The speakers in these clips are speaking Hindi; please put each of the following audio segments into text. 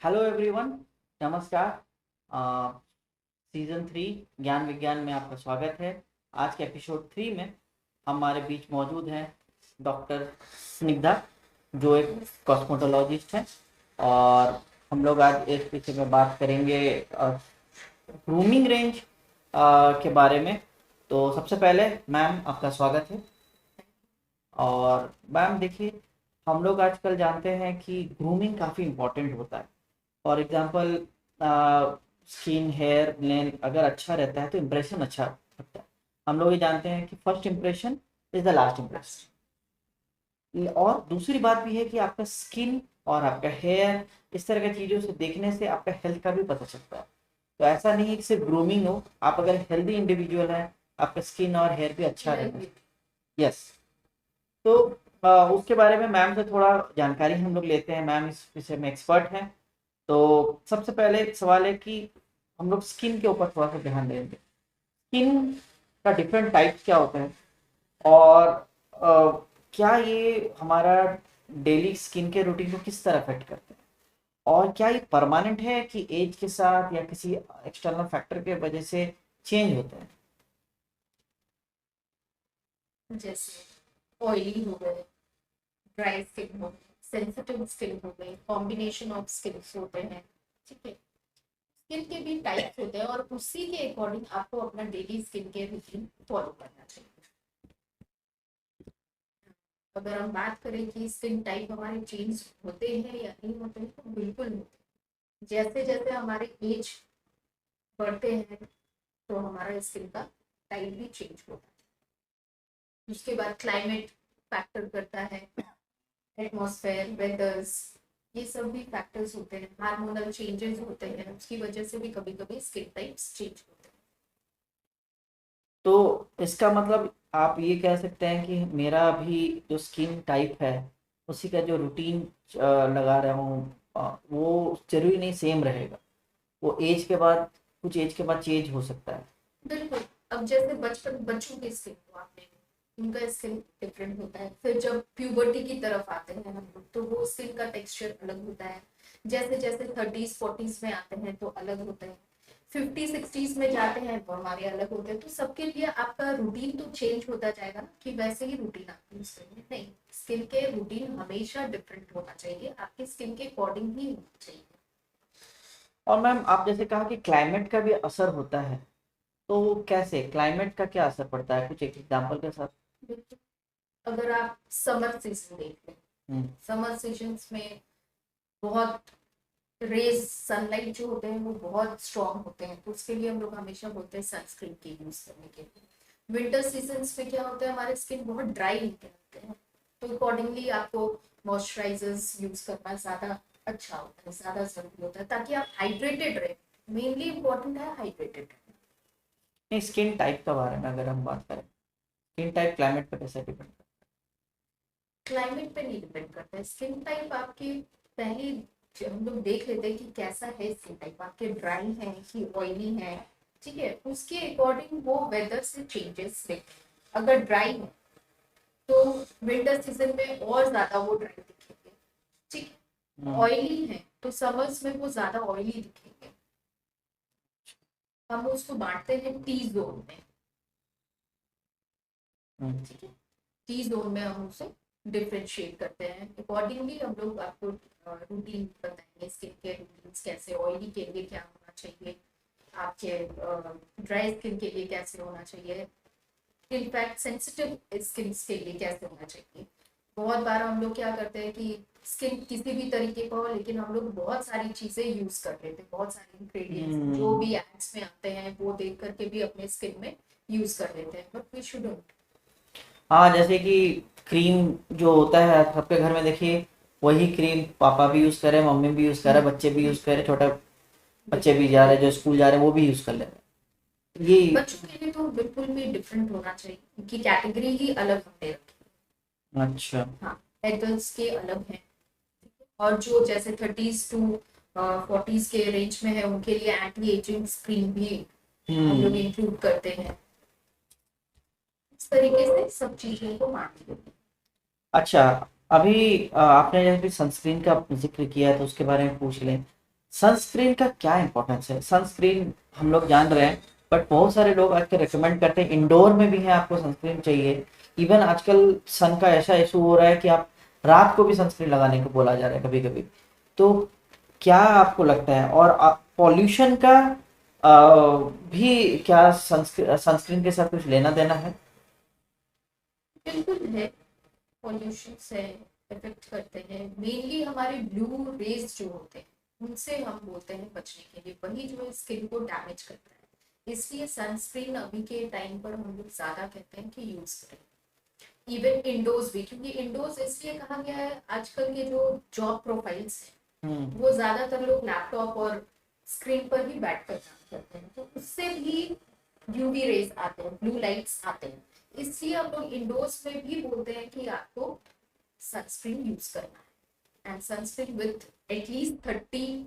हेलो एवरीवन, नमस्कार। सीजन 3 ज्ञान विज्ञान में आपका स्वागत है। आज के एपिसोड 3 में हमारे बीच मौजूद हैं डॉक्टर स्निग्धा, जो एक कॉस्मेटोलॉजिस्ट हैं। और हम लोग आज इस विषय में बात करेंगे ग्रूमिंग रेंज के बारे में। तो सबसे पहले मैम, आपका स्वागत है। और मैम देखिए, हम लोग आजकल जानते हैं कि ग्रूमिंग काफ़ी इम्पोर्टेंट होता है। For example, skin hair nail अगर अच्छा रहता है तो इम्प्रेशन अच्छा लगता है। हम लोग ये जानते हैं कि first impression is the last impression. और दूसरी बात भी है कि आपका स्किन और आपका हेयर, इस तरह की चीज़ों से देखने से आपका हेल्थ का भी पता चलता है। तो ऐसा नहीं है कि सिर्फ ग्रूमिंग हो, आप अगर हेल्दी इंडिविजुअल है, आपका स्किन और हेयर भी अच्छा रहेगा। यस। तो उसके बारे में मैम से थोड़ा जानकारी हम लोग लेते हैं। मैम इस विषय में एक्सपर्ट हैं। तो सबसे पहले एक सवाल है कि हम लोग स्किन के ऊपर थोड़ा सा ध्यान देंगे। स्किन का डिफरेंट टाइप्स क्या होते हैं, और क्या ये हमारा डेली स्किन के रूटीन को किस तरह अफेक्ट करते हैं, और क्या ये परमानेंट है कि एज के साथ या किसी एक्सटर्नल फैक्टर के वजह से चेंज होते हैं। जैसे ऑयली हो गए, ड्राई स्किन हो गई, सेंसिटिव स्किन हो गई, कॉम्बिनेशन ऑफ स्किन होते हैं। ठीक है, स्किन के भी टाइप्स होते हैं और उसी के अकॉर्डिंग आपको अपना daily skin care routine follow करना चाहिए। अगर हम बात करें कि स्किन टाइप हमारे चेंज होते हैं या नहीं होते हैं, तो बिल्कुल होते हैं। जैसे जैसे हमारे एज बढ़ते हैं तो हमारा स्किन का टाइप भी चेंज होता है। उसके बाद क्लाइमेट फैक्टर करता है, एटमॉस्फेयर, वेदर्स, ये सब भी फैक्टर्स होते हैं। हार्मोनल चेंजेस होते हैं, उसकी वजह से भी कभी कभी स्किन टाइप्स चेंज होते हैं। तो इसका मतलब आप ये कह सकते हैं कि मेरा भी जो स्किन टाइप है, उसी का जो रूटीन लगा रहा हूँ, वो जरूरी नहीं सेम रहेगा। वो एज के बाद, कुछ एज के बाद चेंज हो सकता है। बिल्कुल। अब जैसे बचपन बच्चों की स्किन को आपने, उनका स्किन डिफरेंट होता है। फिर जब प्यूबर्टी की तरफ आते हैं हम लोग, तो वो स्किन का टेक्सचर अलग होता है। जैसे जैसे 30s 40s में आते हैं तो अलग होता है। 50 60s में जाते हैं तो हमारे अलग होते हैं। तो सबके लिए आपका रूटीन तो चेंज होता जाएगा ना, कि वैसे ही रूटीन आप यूज करेंगे, नहीं। स्किन के रूटीन हमेशा डिफरेंट होना चाहिए, आपकी स्किन के अकॉर्डिंग ही होना चाहिए। और मैम, आप जैसे कहा कि क्लाइमेट का भी असर होता है, तो कैसे क्लाइमेट का क्या असर पड़ता है, कुछ एक एग्जांपल के साथ। बिल्कुल। अगर आप समर सीजन देख लें, हम्म। समर सीजन्स में बहुत रेज सनलाइट जो होते हैं वो बहुत स्ट्रॉन्ग होते हैं, तो उसके लिए हम लोग हमेशा बोलते हैं सनस्क्रीन की यूज करने के लिए। विंटर सीजन्स में क्या होता है, हमारे स्किन बहुत ड्राई होते हैं, तो अकॉर्डिंगली आपको मॉइस्चराइजर्स यूज करना ज्यादा अच्छा होता है, ज्यादा जरूरी होता है, ताकि आप हाइड्रेटेड रहे। मेनली इंपॉर्टेंट है हाइड्रेटेड। नहीं, स्किन टाइप के बारे में अगर हम बात करें, स्किन टाइप क्लाइमेट पर कैसे डिपेंड करता क्लाइमेट पे नहीं डिपेंड करता है, स्किन टाइप आपकी पहले हम लोग देख लेते हैं कि कैसा है स्किन टाइप, आपके ड्राई है कि ऑयली है। ठीक है, उसके अकॉर्डिंग वो वेदर से चेंजेस देखते हैं। अगर ड्राई है तो विंटर सीजन में और ज्यादा वो ड्राई दिखेंगे। ठीक है। है, ऑयली है तो समर्स में वो ज्यादा ऑयली दिखेंगे। हम उसको बांटते हैं टी जोन में। ठीक है, टी जोन में हम उसे डिफरेंशिएट करते हैं। अकॉर्डिंगली हम लोग आपको रूटीन बताएंगे, स्किन केयर रूटीन्स कैसे, ऑयली के लिए क्या होना चाहिए, आपके ड्राई स्किन के लिए कैसे होना चाहिए, इनफैक्ट सेंसिटिव स्किन के लिए कैसे होना चाहिए। बहुत बार हम लोग क्या करते हैं कि स्किन किसी भी तरीके का हो, लेकिन हम लोग बहुत सारी चीजें यूज कर लेते हैं, बहुत सारे इंग्रेडिएंट्स जो भी एड्स में आते हैं वो देख करके भी अपने स्किन में यूज कर लेते हैं, बट वी शुडंट। हाँ, जैसे कि क्रीम जो होता है सबके घर में, देखिए वही क्रीम पापा भी यूज करे, मम्मी भी यूज करे, बच्चे भी यूज करे, छोटे बच्चे भी जा रहे हैं जो स्कूल जा रहे हैं वो भी यूज कर ले रहे हैं ये। बच्चों के लिए तो बिल्कुल भी डिफरेंट होना चाहिए, क्योंकि कैटेगरी ही अलग हमने रखी अच्छा। है। हाँ, एडल्ट्स के अलग हैं, और जो जैसे 30s टू 40s के रेंज में है उनके लिए एंटी एजिंग क्रीम भी हम लोग हम्म। इंक्लूड करते हैं। इस तरीके से सब चीजों को बांट देते अच्छा, अभी आपने जैसे सनस्क्रीन का जिक्र किया है तो उसके बारे में पूछ लें। सनस्क्रीन का क्या इंपॉर्टेंस है? सनस्क्रीन हम लोग जान रहे हैं, बट बहुत सारे लोग आजकल रिकमेंड करते हैं, इंडोर में भी है आपको सनस्क्रीन चाहिए। इवन आजकल सन का ऐसा इशू हो रहा है कि आप रात को भी सनस्क्रीन लगाने को बोला जा रहा है कभी कभी। तो क्या आपको लगता है, और पॉल्यूशन का भी क्या सनस्क्रीन के साथ कुछ लेना देना है? बिल्कुल है, पॉल्यूशन से इफेक्ट करते हैं। मेनली हमारे ब्लू रेज जो होते हैं उनसे हम बोलते हैं बचने के लिए, वही जो है स्किन को डैमेज करता है। इसलिए सनस्क्रीन अभी के टाइम पर हम लोग ज्यादा कहते हैं कि यूज करें। इवन इंडोर्स भी, क्योंकि इंडोर्स इसलिए कहा गया है, आजकल के जो जॉब प्रोफाइल्स हैं वो ज्यादातर लोग लैपटॉप और स्क्रीन पर ही बैठ कर काम करते हैं, तो उससे भी यूवी रेज आते हैं, ब्लू लाइट्स आते हैं। इसलिए हम लोग इंडोर्स में भी बोलते हैं कि आपको सनस्क्रीन यूज करना है, and sunscreen with at least 30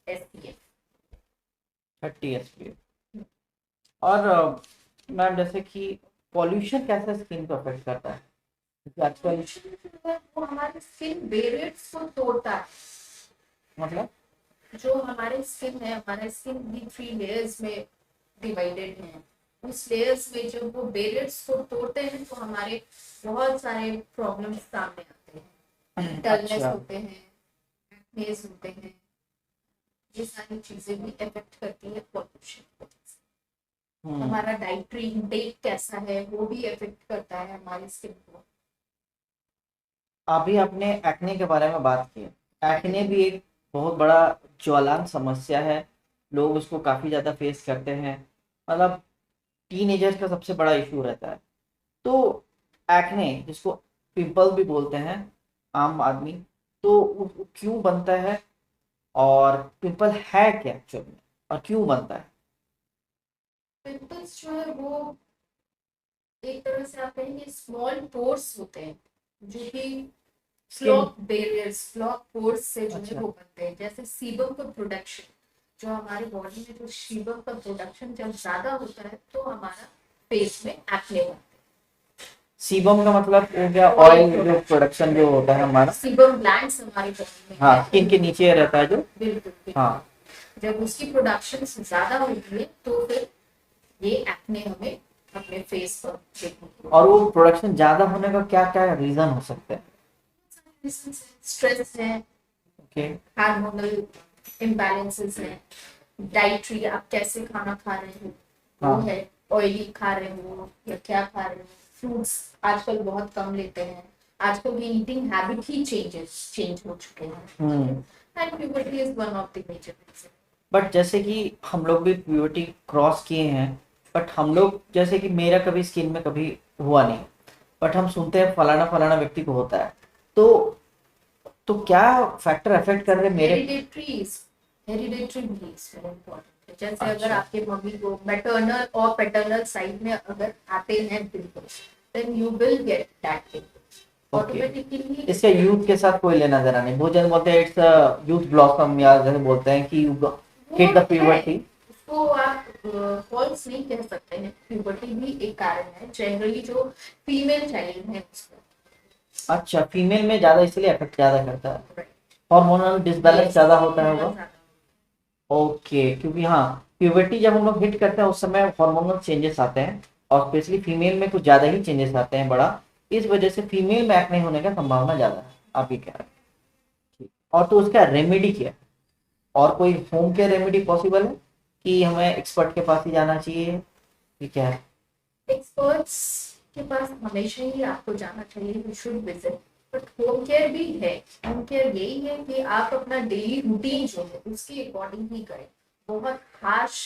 SPF। 30 SPF। और मैम, जैसे कि पॉल्यूशन कैसे स्किन को अफेक्ट करता है? क्योंकि आजकल पॉल्यूशन जो है वो हमारे स्किन बैरियर्स को तोड़ता है। मतलब जो हमारे स्किन है, हमारा स्किन भी 3 लेयर्स में डिवाइडेड है। उस लेयर्स में जब वो बैरियर्स को तोड़ते हैं तो हमारे बहुत सारे प्रॉब्लम्स सामने आते हैं। डलनेस अच्छा। होते हैं, एक्नेस होते हैं, ये सारी चीजें भी इफेक्ट करती है पॉल्यूशन की वजह से। हमारा डाइटरी इंटेक कैसा है वो भी इफेक्ट करता है हमारी स्किन को। अभी आपने एक्ने के बारे में बात की। एक्ने भी एक बहुत बड़ा ज्वलांत समस्या है, लोग उसको काफी ज्यादा फेस करते हैं। मतलब टीनेजर्स का सबसे बड़ा इशू रहता है। तो एक्ने, जिसको पिंपल भी बोलते हैं आम आदमी, तो वो क्यों बनता है, और पिंपल है क्या एक्चुअल में, और क्यों बनता है? पिंपल्स जो है वो एक तरह से आप कहेंगे स्मॉल पोर्स होते हैं, जो कि skin. Flock barriers, flock pores से जो है अच्छा। वो बनते हैं। जैसे सीबम का प्रोडक्शन, जो हमारे बॉडी में जो सीबम का प्रोडक्शन जब ज्यादा होता है तो हमारा फेस में एक्ने बनते सीबम का मतलब हो गया हैं। ऑयल जो प्रोडक्शन जो होता है हमारा। सीबम ग्लैंड्स हमारी बॉडी में हाँ, है। स्किन के नीचे रहता है जो। बिल्कुल बिल्कुल। हाँ। जब उसकी प्रोडक्शन ज्यादा होती है तो फिर ये एक्ने हमें अपने फेस पर देखने को। और वो प्रोडक्शन ज्यादा होने का क्या क्या रीजन हो सकते हैं? स्ट्रेस है, ओके। हार्मोनल इम्बैलेंसेस हैं, डाइटरी आप कैसे खाना खा रहे हो वो हाँ। है, ऑयली खा रहे हो या क्या खा रहे हो। फ्रूट्स आजकल बहुत कम लेते हैं, आजकल की ईटिंग हैबिट ही चेंज हो चुके हैं, and puberty is one of the major reason. But जैसे कि हम लोग भी प्यूबर्टी क्रॉस किए हैं, बट हम लोग जैसे कि मेरा कभी स्किन में कभी हुआ नहीं, बट हम सुनते हैं फलाना फलाना व्यक्ति को होता है। तो क्या फैक्टर अफेक्ट कर रहे हैं मेरे? हेरिडेटरी भी इज वेरी इंपॉर्टेंट है। जैसे अगर अच्छा। आपके मम्मी को मैटरनल और पैटर्नल साइड में अगर आते हैं pimples, then you will get that pimples okay. Automatically. इसका यूथ के साथ कोई लेना देना नहीं? बहुत जन बोलते हैं इट्स यूथ ब्लॉसम, या जैसे बोलते हैं कि यू वो हिट द है, प्यूबर्टी। उसको आप फॉल्स नहीं कह सकते हैं, प्यूबर्टी भी एक कारण है। जनरली जो फीमेल चाइल्ड है उसको, अच्छा, फीमेल में ज्यादा इसलिए अफेक्ट ज्यादा करता है, हार्मोनल डिसबैलेंस ज्यादा होता है होगा। ओके, क्योंकि हाँ, प्यूबर्टी जब हम लोग हिट करते हैं उस समय हार्मोनल चेंजेस आते हैं, और स्पेशली फीमेल में कुछ ज्यादा ही चेंजेस आते हैं बड़ा। इस वजह से फीमेल में एक्ने होने का संभावना ज्यादा है, आप ये कह रहे हैं। ठीक। और तो उसका रेमेडी क्या है? और कोई होम केयर रेमेडी पॉसिबल है कि हमें एक्सपर्ट के पास ही जाना चाहिए, कि क्या है? एक्सपर्ट्स के पास हमेशा ही आपको जाना चाहिए, you should visit. But home care भी है। होम केयर यही है कि आप अपना डेली रूटीन जो है उसके अकॉर्डिंग ही करें। बहुत हार्श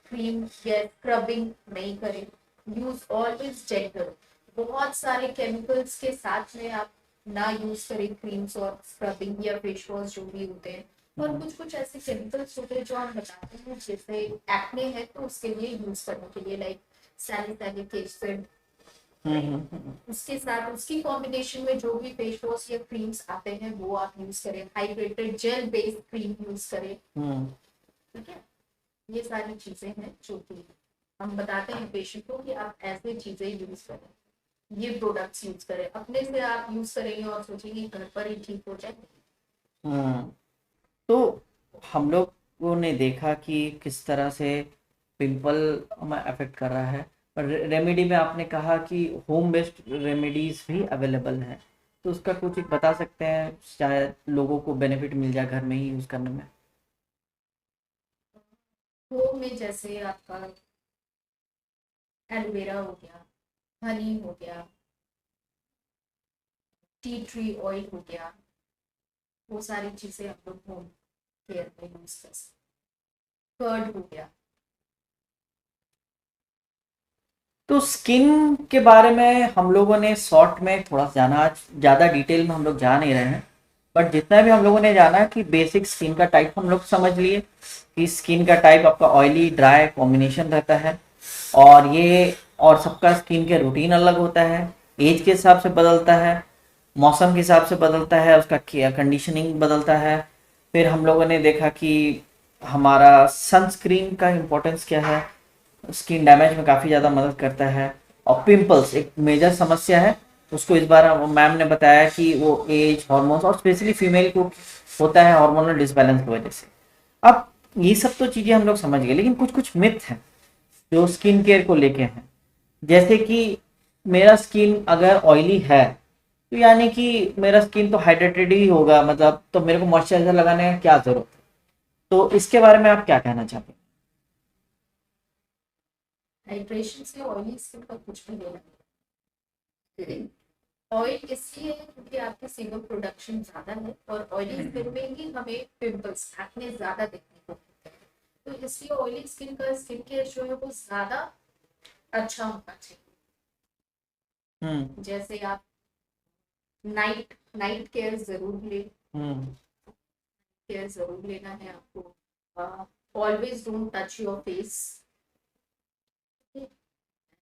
क्रीम या स्क्रबिंग नहीं करें, यूज ऑलवेज जेंटल। बहुत सारे केमिकल्स के साथ में आप ना यूज करें क्रीम्स और स्क्रबिंग या फेस वॉश जो भी होते हैं। और कुछ कुछ ऐसे केमिकल्स होते हैं जो हम बताते हैं, जैसे एक्ने है तो उसके लिए यूज करने के लिए, लाइक सैलिसिलिक एसिड, उसके साथ उसकी कॉम्बिनेशन में जो भी फेस वॉश या क्रीम्स आते हैं वो आप यूज करें। Hydrated gel based cream use करें, ठीक है। ये सारी चीजें हैं जो कि हम बताते हैं पेशेंट को कि आप ऐसे चीजें यूज करें, ये प्रोडक्ट्स यूज करें। अपने से आप यूज करेंगे और सोचेंगे घर पर ही ठीक हो जाए। हम्म। तो हम लोग लोगों ने देखा कि किस तरह से पिंपल हमें अफेक्ट कर रहा है, पर रेमेडी में आपने कहा कि होम बेस्ड रेमेडीज भी अवेलेबल है, तो उसका कुछ एक बता सकते हैं, शायद लोगों को बेनिफिट मिल जाए घर में ही यूज़ करने में। होम में जैसे आपका एलोवेरा हो गया, हनी हो गया, टी ट्री ऑयल हो गया, वो सारी चीजें हम लोग होम केयर में यूज कर सकते। कर्ड हो गया। तो स्किन के बारे में हम लोगों ने शॉर्ट में थोड़ा सा जाना, आज ज़्यादा डिटेल में हम लोग जा नहीं रहे हैं, बट जितना भी हम लोगों ने जाना कि बेसिक स्किन का टाइप हम लोग समझ लिए कि स्किन का टाइप आपका ऑयली ड्राई कॉम्बिनेशन रहता है, और सबका स्किन के रूटीन अलग होता है, एज के हिसाब से बदलता है, मौसम के हिसाब से बदलता है, उसका कंडीशनिंग बदलता है। फिर हम लोगों ने देखा कि हमारा सनस्क्रीन का इम्पोर्टेंस क्या है, स्किन डैमेज में काफ़ी ज़्यादा मदद करता है, और पिंपल्स एक मेजर समस्या है, उसको इस बार मैम ने बताया कि वो एज, हॉर्मोन्स और स्पेशली फीमेल को होता है हार्मोनल डिसबैलेंस की वजह से। अब ये सब तो चीज़ें हम लोग समझ गए, लेकिन कुछ कुछ मिथ हैं जो स्किन केयर को लेके हैं, जैसे कि मेरा स्किन अगर ऑयली है तो यानी कि मेरा स्किन तो हाइड्रेटेड ही होगा, मतलब तो मेरे को मॉइस्चराइजर लगाने की क्या जरूरत है, तो इसके बारे में आप क्या कहना चाहते हाइड्रेशन से ऑयली स्किन का कुछ भी लेना नहीं। ऑयल इसलिए है क्योंकि आपके सीबम प्रोडक्शन ज्यादा है, और ऑयली स्किन में ही हमें पिंपल्स एक्ने ज्यादा देखने को मिलते हैं। तो इसलिए ऑयली स्किन का स्किन केयर जो है वो ज्यादा अच्छा होना चाहिए। हैं? जैसे आप नाइट नाइट केयर जरूर ले, हम्म। केयर जरूर लेना है आपको। Always don't touch your face.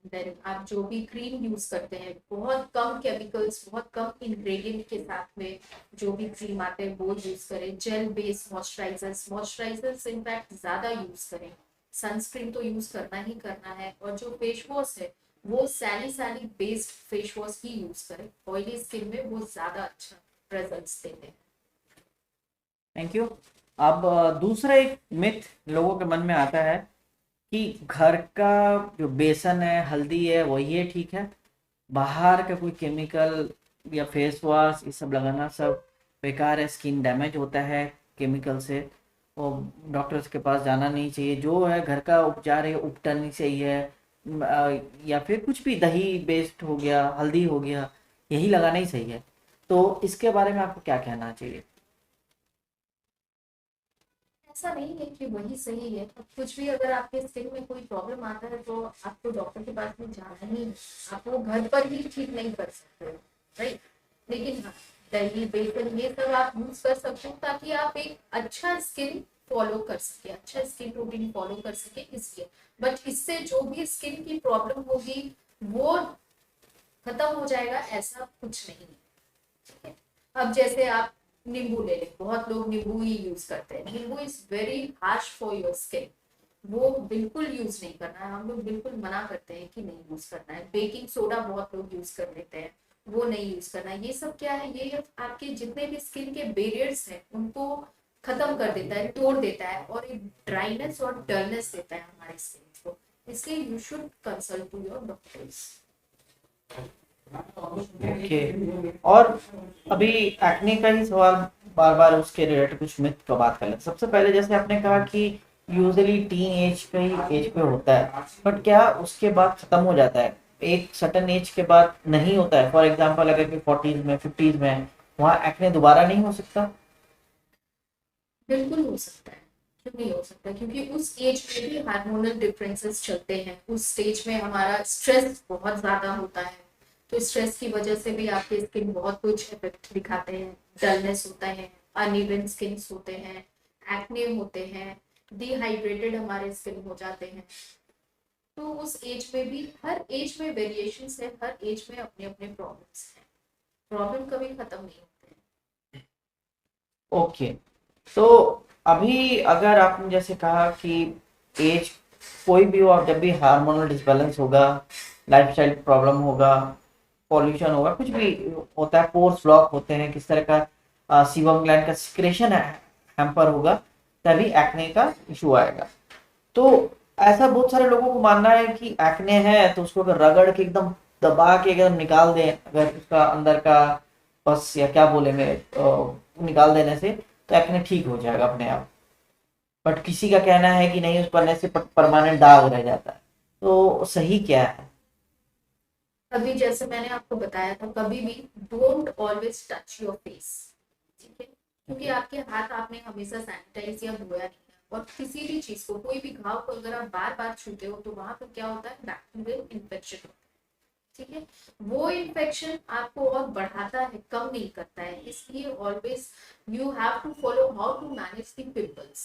Then आप जो भी क्रीम यूज करते हैं, बहुत कम केमिकल्स, बहुत कम इंग्रेडिएंट के साथ में जो भी क्रीम आते हैं वो यूज करें। Gel based moisturisers moisturisers in fact ज्यादा यूज करें। सनस्क्रीन तो यूज करना ही करना है, और जो फेस वॉश है वो सैलिसाइलिक बेस्ड फेस वॉश ही यूज करें। ऑयली स्किन में वो ज्यादा अच्छा रिजल्ट्स देते हैं। Thank you. अब दूसरा एक मिथ लोगों के मन में आता है कि घर का जो बेसन है, हल्दी है, वही है ठीक है, बाहर का कोई केमिकल या फेस वॉश ये सब लगाना सब बेकार है, स्किन डैमेज होता है केमिकल से, और डॉक्टर्स के पास जाना नहीं चाहिए, जो है घर का उपचार है उपटन ही सही है, या फिर कुछ भी दही बेस्ड हो गया, हल्दी हो गया, यही लगाना ही सही है। तो इसके बारे में आपको क्या कहना चाहिए? ऐसा नहीं है कि वही सही है। अब कुछ भी अगर आपके स्किन में कोई प्रॉब्लम आता है तो आपको डॉक्टर के पास में जाना ही है। आप वो घर पर ही ठीक नहीं कर सकते हो, राइट। लेकिन हाँ, दही बेसन ये सब आप यूज कर सकते हो ताकि आप एक अच्छा स्किन फॉलो कर सके, अच्छा स्किन रूटीन फॉलो कर सके, इसलिए। बट इससे जो भी स्किन की प्रॉब्लम होगी वो खत्म हो जाएगा, ऐसा कुछ नहीं है, ठीक है। अब जैसे आप नींबू ले लें, बहुत लोग नींबू ही यूज करते हैं। नींबू is very harsh for your skin, वो बिल्कुल यूज नहीं करना है। हम लोग बिल्कुल मना करते हैं कि नहीं यूज करना है। बेकिंग सोडा बहुत लोग यूज कर लेते हैं, वो नहीं यूज करना है। ये सब क्या है, ये आपके जितने भी स्किन के बैरियर्स हैं उनको खत्म कर देता है, तोड़ देता है, और एक ड्राइनेस और डलनेस देता है हमारे स्किन को। इसलिए you should consult to your doctors. Okay. और अभी एक्ने का ही सवाल, बार बार उसके रिलेटेड कुछ मिथ का बात कर लेते हैं। सबसे पहले जैसे आपने कहा कि यूजुअली टीन एज का ही एज पे होता है, बट क्या उसके बाद खत्म हो जाता है? एक सर्टन एज के बाद नहीं होता है? फॉर एग्जांपल अगर कि 40s में 50s में है, वहाँ एक्ने दोबारा नहीं हो सकता? बिल्कुल हो सकता है, क्यों नहीं हो सकता, क्योंकि उस एज में भी हार्मोनल डिफरेंसेस चलते हैं। उस स्टेज में हमारा स्ट्रेस बहुत ज्यादा होता है, तो स्ट्रेस की वजह से भी आपके स्किन बहुत कुछ इफेक्ट दिखाते हैं। डलनेस होता है, अनइवन स्किन होते हैं, एक्ने होते हैं, डिहाइड्रेटेड हमारे स्किन हो जाते हैं। तो उस एज में भी, हर एज में वेरिएशंस है, हर एज में अपने अपने प्रॉब्लम्स हैं। प्रॉब्लम कभी खत्म नहीं होते हैं। ओके। तो अभी अगर आपने जैसे कहा कि एज कोई भी हो, आप जब भी हार्मोनल डिसबैलेंस होगा, लाइफस्टाइल प्रॉब्लम होगा, पॉल्यूशन होगा, कुछ भी होता है, पोर्स ब्लॉक होते हैं, किस तरह का सीबम ग्लैंड का सिक्रेशन है हैम्पर होगा, तभी एक्ने का इशू आएगा। तो ऐसा बहुत सारे लोगों को मानना है कि एक्ने है तो उसको अगर रगड़ के एकदम दबा के एकदम निकाल दें, अगर उसका अंदर का पस या क्या बोलेंगे निकाल देने से तो एक्ने ठीक हो जाएगा अपने आप। बट किसी का कहना है कि नहीं, उस पन्ने से परमानेंट दाग रह जाता है। तो सही क्या है? अभी जैसे मैंने आपको बताया था, कभी भी don't always touch your face, ठीक है, क्योंकि आपके हाथ आपने हमेशा सैनिटाइज या धोया नहीं है, और किसी भी चीज को, कोई भी घाव को अगर आप बार बार छूते हो तो वहां पर क्या होता है, बैक्टीरियल इन्फेक्शन होता है, ठीक है। वो इन्फेक्शन आपको और बढ़ाता है, कम नहीं करता है। इसलिए always you have to follow how to manage the pimples.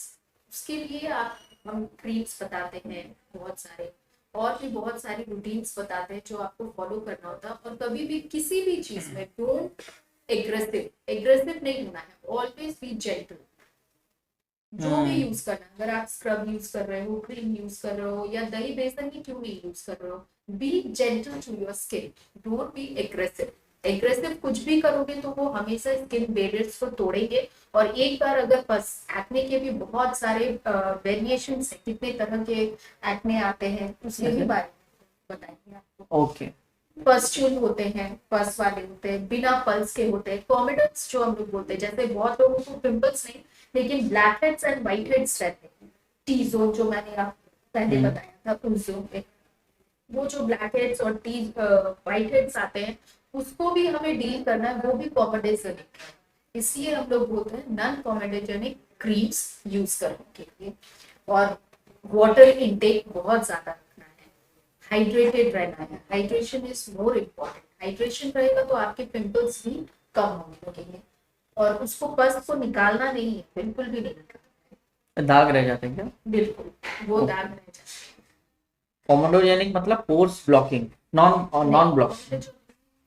उसके लिए आप हम क्रीम्स बताते हैं बहुत सारे, और भी बहुत सारी रूटीन्स बताते हैं जो आपको फॉलो करना होता है। और कभी भी किसी भी चीज में डोंट एग्रेसिव नहीं होना है, ऑलवेज बी जेंटल। जो भी यूज करना है, अगर आप स्क्रब यूज कर रहे हो, क्रीम यूज कर रहे हो, या दही बेसन ही क्यों नहीं यूज कर रहे हो, be gentle to your skin, don't be aggressive. Aggressive कुछ भी करोगे तो वो हमेशा स्किन बैरियर्स को तोड़ेंगे। और एक बार अगर बस, एक्ने के भी बहुत सारे वेरिएशंस है, कितने तरह के एक्ने आते हैं उसके भी बारे में बताएंगे आपको। ओके। पस्ट्यूल होते हैं, पस वाले होते हैं, बिना पल्स के होते हैं, कॉमेडन्स जो हम लोग बोलते हैं। जैसे बहुत लोगों को पिंपल्स नहीं, लेकिन black heads and white heads रहते हैं। टी जोन जो मैंने आपको पहले बताया था, उस जोन पे वो जो ब्लैक हेड्स और टी व्हाइट हेड्स आते हैं, उसको भी हमें डील करना है, वो भी कॉमेडोजेनिक है। इसलिए हम लोग बोलते हैं नॉन कॉमेडोजेनिक क्रीम्स यूज करने के लिए। और वाटर इनटेक बहुत ज्यादा रखना है, हाइड्रेटेड रहना है। Hydration is more important. Hydration रहेगा तो आपके पिंपल्स भी कम होने लगेंगे। और उसको पस को निकालना नहीं है, बिल्कुल भी नहीं निकालना दाग रह जाते हैं क्या? है, बिल्कुल वो दाग रह जाते हैं। कोमोडोजेनिक मतलब पोर्स ब्लॉकिंग, नॉन ब्लॉकिंग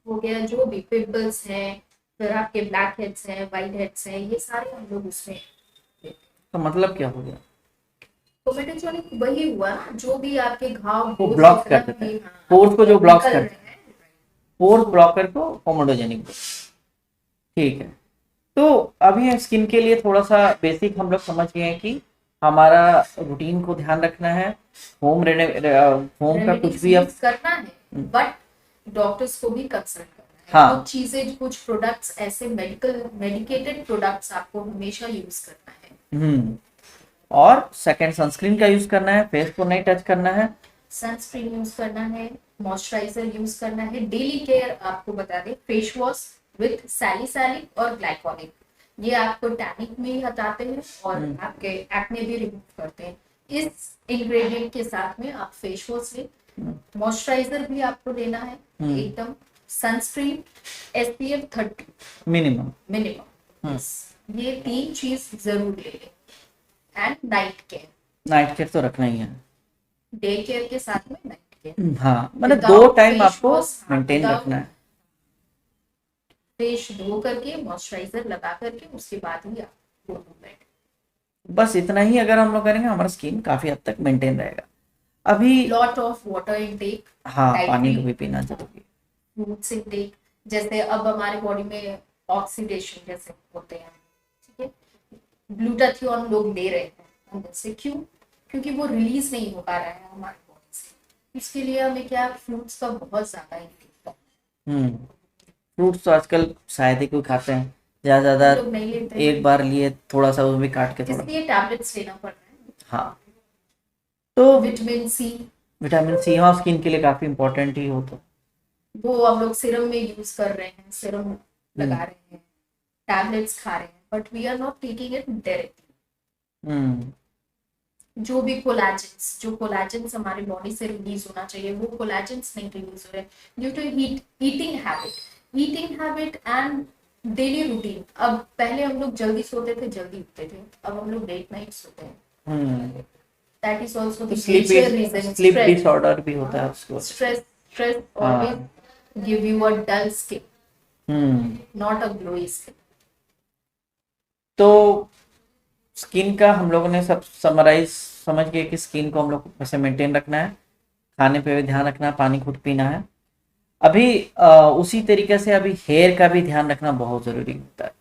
हो गया। जो भी पिंपल्स हैं, फिर आपके ब्लैक हेड्स हैं, व्हाइट हेड्स हैं, ये सारे हम लोग उसमें। तो मतलब क्या हो गया? कोमेटोजेनिक वही हुआ ना, जो भी आपके घाव वो ब्लॉक कर देता है, पोर्स को जो ब्लॉक करता है, पोर्स ब्लॉकर को कोमोडोजेनिक। ठीक है। तो अभी स्किन के लिए थोड़ा सा बेसिक हम लोग समझ गए हैं कि हमारा रूटीन को ध्यान रखना है, होम का कुछ भी अब करना है, बट डॉक्टर्स को भी कंसल्ट करना है। हाँ। कुछ चीजें, कुछ प्रोडक्ट्स ऐसे मेडिकेटेड प्रोडक्ट्स आपको हमेशा यूज करना है। और सेकंड सनस्क्रीन का यूज करना है, फेस को नहीं टच करना है, सनस्क्रीन यूज करना है, मॉइस्चराइजर यूज करना है। डेली केयर आपको बता दें, फेस वॉश विथ सैलिसाइलिक और ग्लाइकोलिक, ये आपको टैनिक में ही हटाते हैं और आपके एक्ने भी रिमूव करते हैं। इस इंग्रेडिएंट के साथ में आप फेस वॉश लें, मॉइस्चराइजर भी आपको लेना है एकदम, सनस्क्रीन SPF 30 मिनिमम, ये 3 चीज जरूर ले लें। एंड नाइट केयर तो रखना ही है, डे केयर के साथ में नाइट केयर। हाँ, मतलब 2 टाइम आपको मेंटेन रखना है। फेस धो करके, मॉइस्चराइजर लगा करके, उसके बाद ही आप मूवमेंट। बस इतना ही अगर हम लोग करेंगे, हमारा स्किन काफी हद तक मेंटेन रहेगा। अभी लॉट ऑफ वाटर इनटेक, हाँ, पानी भी पीना जरूरी है। फ्रूट्स इनटेक, जैसे अब हमारे बॉडी में ऑक्सीडेशन जैसे होते हैं, ठीक है, ग्लूटाथियोन लोग ले रहे हैं अंदर से, क्यों? क्योंकि वो रिलीज नहीं हो पा रहा है हमारे बॉडी से। इसके लिए हमें क्या, फ्रूट्स का बहुत ज्यादा इनटेक करना है। फ्रूट्स तो आजकल शायद ही कोई खाते हैं, ज्यादा एक बार लिए थोड़ा सा, वो भी काट के थोड़ा, इसलिए टैबलेट्स लेना पड़ रहा है। हाँ। तो विटामिन सी, हाँ, स्किन के लिए काफी इंपॉर्टेंट ही हो, तो वो हम लोग सिरम में यूज कर रहे हैं, सिरम लगा रहे हैं, टैबलेट्स खा रहे हैं, but we are not taking it directly. जो भी कोलाजेंस हमारे बॉडी से रिलीज होना चाहिए, वो कोलाजेंस नहीं रिलीज हो रहे due to eating habit and daily routine. अब पहले हम लोग जल्दी सोते थे, जल्दी उठते थे, अब हम लोग लेट नाइट सोते हैं। That is also the major reason. Sleep disorder भी होता है उसको। Stress always give you a dull skin, not a glowy skin. तो स्किन का हम लोगों ने सब समराइज समझ गए कि स्किन को हम लोग कैसे मेंटेन रखना है, खाने पे भी ध्यान रखना है, पानी खुद पीना है। अभी उसी तरीके से अभी हेयर का भी ध्यान रखना बहुत ज़रूरी होता है।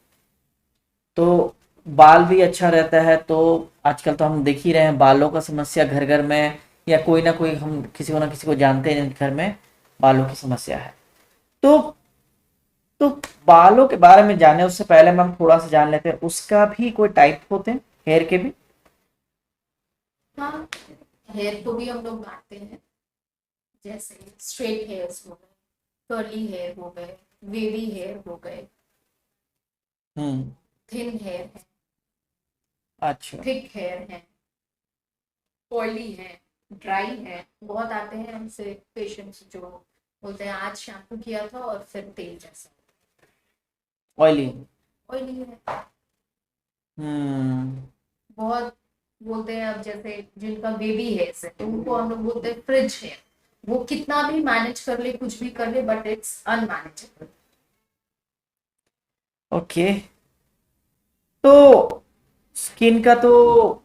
तो बाल भी अच्छा रहता है तो आजकल तो हम देख ही रहे हैं बालों का समस्या घर घर में, या कोई ना कोई हम किसी को ना किसी को जानते हैं जिनके घर में बालों की समस्या है। तो तो बालों के बारे में जाने उससे पहले हम थोड़ा सा जान लेते हैं उसका भी कोई टाइप होते हैं, हेयर के भी। हाँ, हेयर को भी हम लोग बांटते हैं, जैसे स्ट्रेट हेयर्स हो गए, कर्ली हेयर हो गए, वेवी हेयर हो गए, हम्म। थिन हेयर है, अच्छा। थिक हेयर है, ऑयली है, ड्राई है। बहुत आते हैं हमसे पेशेंट्स जो बोलते हैं आज शैम्पू किया था और फिर तेल जैसा ऑयली। ऑयली है। हम्म। बहुत बोलते हैं, अब जैसे जिनका बेबी है से तो उनको हम लोग बोलते हैं फ्रिज है, वो कितना भी मैनेज कर ले कुछ भी कर ले बट इट्स अनमैनेजेबल। ओके। तो स्किन का तो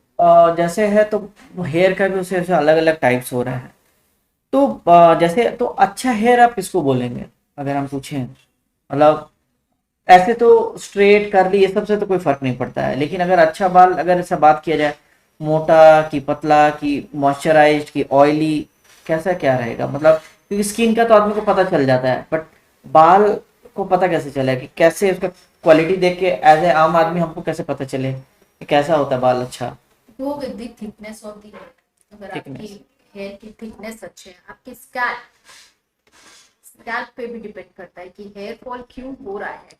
जैसे है, तो हेयर का भी उसे अलग अलग टाइप्स हो रहे हैं। तो जैसे तो अच्छा हेयर आप किसको बोलेंगे, अगर हम पूछें, मतलब ऐसे तो स्ट्रेट कर्ली ये सब से तो कोई फर्क नहीं पड़ता है, लेकिन अगर अच्छा बाल, अगर ऐसा बात किया जाए, मोटा कि पतला कि मॉइस्चराइज्ड कि ऑयली, कैसा क्या रहेगा, मतलब क्योंकि स्किन का तो आदमी को पता चल जाता है, बट बाल को पता कैसे चलेगा, कि कैसे उसका क्वालिटी देख के एज ए आम आदमी हमको कैसे पता चले कि कैसा होता है बाल अच्छा। वो with the thickness of the hair, अगर आपकी थिकनेस। हेयर की थिकनेस अच्छी है, आपकी स्कैल्प स्कैल्प पे भी डिपेंड करता है कि हेयर फॉल क्यों हो रहा है,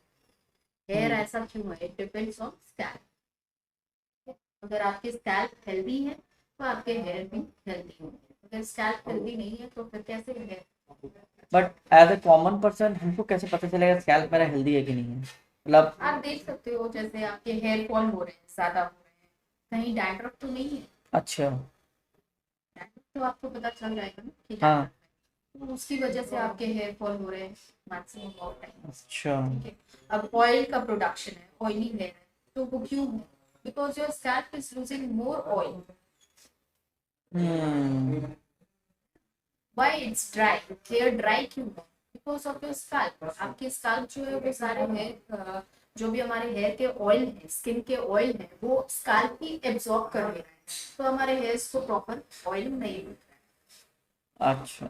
हेयर हम्म। ऐसा क्यों है, इट डिपेंड्स ऑन स्कैल्प। अगर आपकी स्कैल्प हेल्दी है तो आपके हेयर भी हेल्दी होंगे, अगर स्कैल्प हेल्दी नहीं है तो फिर कैसे hair. But as a common person हमको कैसे पता चलेगा स्कैल्प मेरा हेल्दी है कि नहीं है, मतलब। आप देख सकते हो जैसे आपके हेयर फॉल हो रहे हैं, ज्यादा हो रहे हैं, कहीं डैंड्रफ तो नहीं है। अच्छा। डैंड्रफ तो आपको पता चल जाएगा ना कि डैंड्रफ हाँ। है, तो उसकी वजह से आपके हेयर फॉल हो रहे हैं मैक्सिमम ऑफ टाइम। अच्छा। ठीक है, अब ऑयल का प्रोडक्शन है, ऑयली हेयर है, तो वो क्यों है? Because your scalp is losing more oil. Hmm. Why it's dry, hair dry क्यों है? Because of your scalp. आपकी स्कैल्प जो है वो सारे हेयर, जो भी हमारे हेयर के ऑयल है, स्किन के ऑयल है, वो स्कैल्प ही एब्जॉर्ब कर ले रहा है, तो हमारे हेयर्स को प्रॉपर ऑयल नहीं मिल रहा अच्छा।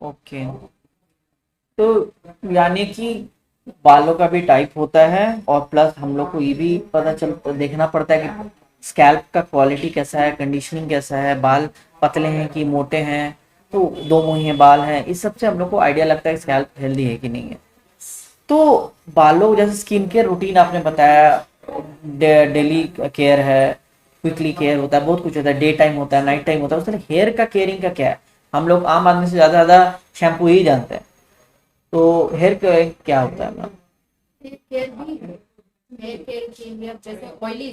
ओके। तो यानी कि बालों का भी टाइप होता है, और प्लस हम लोग को ये भी पता चल देखना पड़ता है कि स्कैल्प का क्वालिटी कैसा है, कंडीशनिंग कैसा है, बाल पतले हैं कि मोटे हैं, तो दो मुंहे बाल हैं, इस सब से हम लोग को आइडिया लगता है स्कैल्प हेल्दी है कि नहीं है। तो बालों जैसे स्किन केयर रूटीन आपने बताया, डेली केयर है, क्विकली केयर होता है, बहुत कुछ होता है, डे टाइम होता है, नाइट टाइम होता है, उसमें हेयर का केयरिंग का क्या है। हम लोग आम आदमी से ज्यादा शैम्पू ही जानते हैं, तो हेयर केयरिंग क्या होता है मैम। है। हेयर केयर भी है, हेयर केयर के लिए अब जैसे ऑयली